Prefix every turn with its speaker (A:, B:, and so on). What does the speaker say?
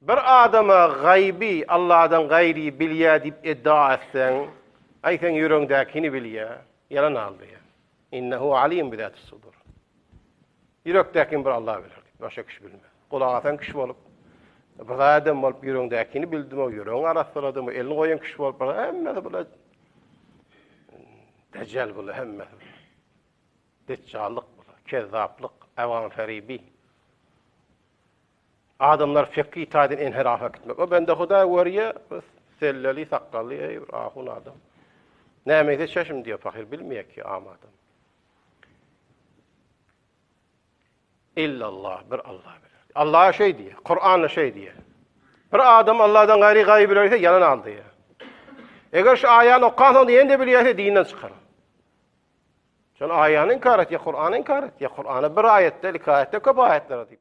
A: Bir adama gaybi, Allah'dan gayri bilýär diýip iddia etsen, aýsan ýüregiňdäkini bilýär, yalan aldy ya. İnnehu alim bizat-ı sudur. Yürekdäkini bir Allah bilir. Başga kiş bilmez. Kulak atan kiş bolup, bir adam bolup ýüregiňdäkini bildim, o ýüregiň arasynda elini goýan kiş bolup, hemme bular deccal bular hemme. Deccallyk bular, kezzaplyk, awan feribi. Adamlar fikri itaatden inhirafa gitmek. O bende Huda görýär, selleli, sakally, ahun adam. Nämeýse şaşym diýip fakir bilmeýär ki am adam. İllallah, bir Allah bilir. Allah'a şey diye, Kur'an'a şey diye. Bir adam Allah'dan gayri gayb bilirse yalan aldı ya. Eger şu ayanı okuyan da ýende bilýärse dinden çykar. Şol ayanı inkar et, ya Kur'an'ı inkar et. Ya Kur'an'a bir ayette, iki ayette, köp ayetler diýip.